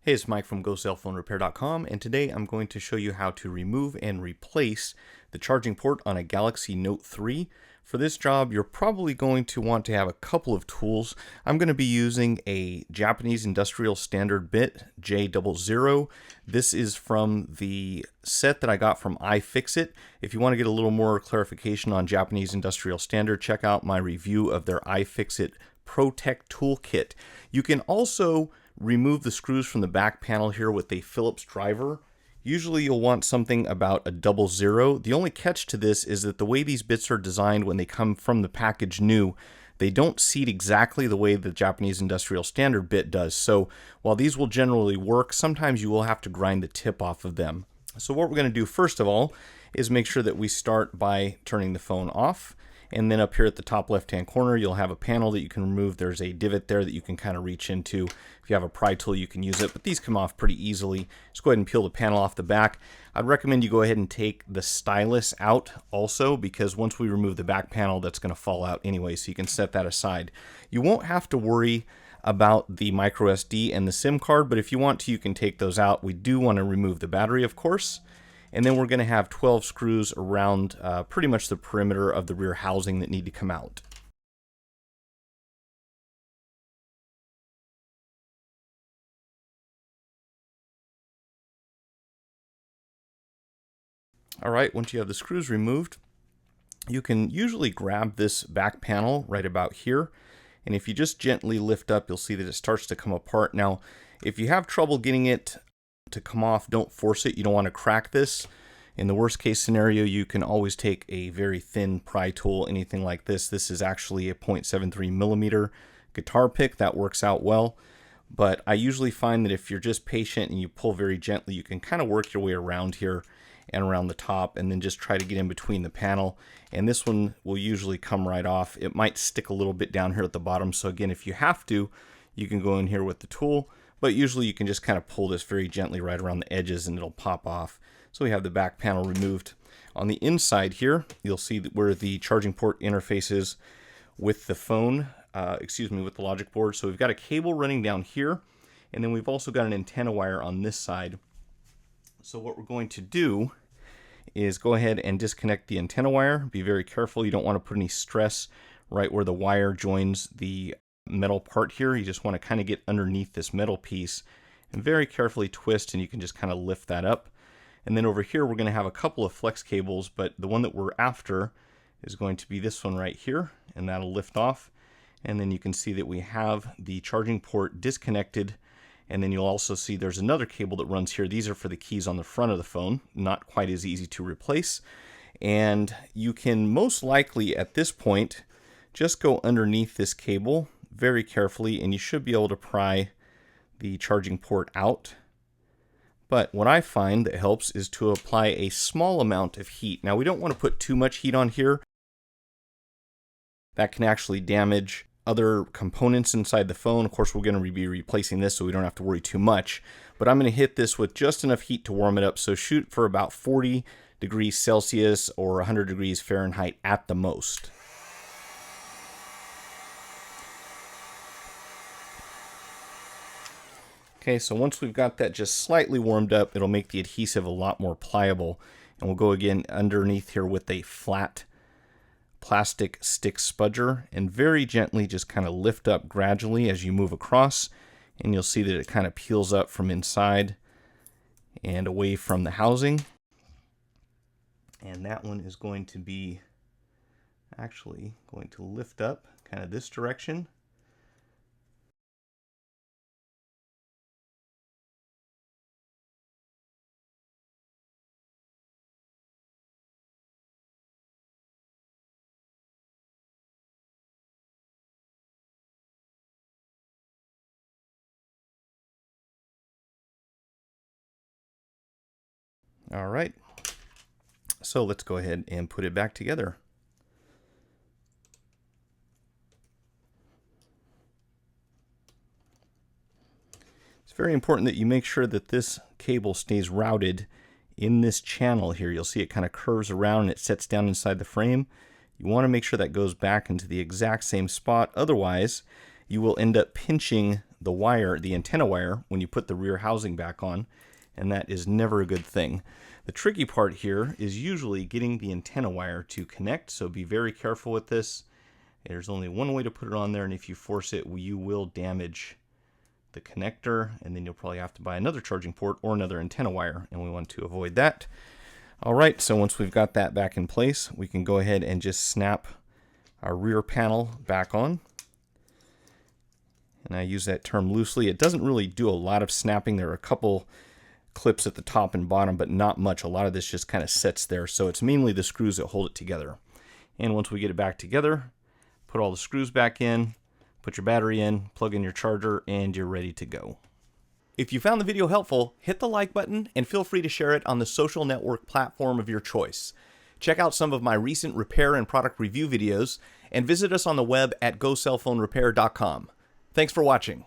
Hey, it's Mike from GoCellPhoneRepair.com, and today I'm going to show you how to remove and replace the charging port on a Galaxy Note 3. For this job, you're probably going to want to have a couple of tools. I'm going to be using a Japanese industrial standard bit, J00. This is from the set that I got from iFixit. If you want to get a little more clarification on Japanese industrial standard, check out my review of their iFixit ProTech Toolkit. You can also remove the screws from the back panel here with a Phillips driver. Usually you'll want something about a 00. The only catch to this is that the way these bits are designed when they come from the package new, they don't seat exactly the way the Japanese industrial standard bit does. So while these will generally work, sometimes you will have to grind the tip off of them. So what we're going to do first of all is make sure that we start by turning the phone off. And then up here at the top left-hand corner, you'll have a panel that you can remove. There's a divot there that you can kind of reach into. If you have a pry tool, you can use it, but these come off pretty easily. Just go ahead and peel the panel off the back. I'd recommend you go ahead and take the stylus out also, because once we remove the back panel, that's going to fall out anyway, so you can set that aside. You won't have to worry about the micro SD and the SIM card, but if you want to, you can take those out. We do want to remove the battery, of course. And then we're going to have 12 screws around pretty much the perimeter of the rear housing that need to come out. All right, once you have the screws removed, you can usually grab this back panel right about here. And if you just gently lift up, you'll see that it starts to come apart. Now, if you have trouble getting it to come off, don't force it. You don't want to crack this. In the worst case scenario, you can always take a very thin pry tool, anything like this. This is actually a 0.73 millimeter guitar pick. That works out well. But I usually find that if you're just patient and you pull very gently, you can kind of work your way around here and around the top, and then just try to get in between the panel. And this one will usually come right off. It might stick a little bit down here at the bottom. So again, if you have to, you can go in here with the tool. But usually you can just kind of pull this very gently right around the edges and it'll pop off. So we have the back panel removed. On the inside here, you'll see that where the charging port interfaces with the phone, with the logic board. So we've got a cable running down here, and then we've also got an antenna wire on this side. So what we're going to do is go ahead and disconnect the antenna wire. Be very careful. You don't want to put any stress right where the wire joins the metal part here. You just want to kind of get underneath this metal piece and very carefully twist, and you can just kind of lift that up. And then over here we're going to have a couple of flex cables, but the one that we're after is going to be this one right here, and that'll lift off. And then you can see that we have the charging port disconnected, and then you'll also see there's another cable that runs here. These are for the keys on the front of the phone, not quite as easy to replace. And you can most likely at this point just go underneath this cable very carefully, and you should be able to pry the charging port out. But what I find that helps is to apply a small amount of heat. Now, we don't want to put too much heat on here. That can actually damage other components inside the phone. Of course, we're going to be replacing this, so we don't have to worry too much. But I'm going to hit this with just enough heat to warm it up. So shoot for about 40 degrees Celsius or 100 degrees Fahrenheit at the most. Okay, so once we've got that just slightly warmed up, it'll make the adhesive a lot more pliable. And we'll go again underneath here with a flat plastic stick spudger and very gently just kind of lift up gradually as you move across. And you'll see that it kind of peels up from inside and away from the housing. And that one is going to be actually going to lift up kind of this direction. All right, so let's go ahead and put it back together. It's very important that you make sure that this cable stays routed in this channel here. You'll see it kind of curves around and it sets down inside the frame. You want to make sure that goes back into the exact same spot. Otherwise, you will end up pinching the wire, the antenna wire, when you put the rear housing back on, and that is never a good thing. The tricky part here is usually getting the antenna wire to connect, so be very careful with this. There's only one way to put it on there, and if you force it, you will damage the connector, and then you'll probably have to buy another charging port or another antenna wire, and we want to avoid that. All right, so once we've got that back in place, we can go ahead and just snap our rear panel back on. And I use that term loosely. It doesn't really do a lot of snapping. There are a couple clips at the top and bottom, but not much. A lot of this just kind of sits there, so it's mainly the screws that hold it together. And once we get it back together, put all the screws back in, put your battery in, plug in your charger, and you're ready to go. If you found the video helpful, hit the like button and feel free to share it on the social network platform of your choice. Check out some of my recent repair and product review videos, and visit us on the web at gocellphonerepair.com. Thanks for watching.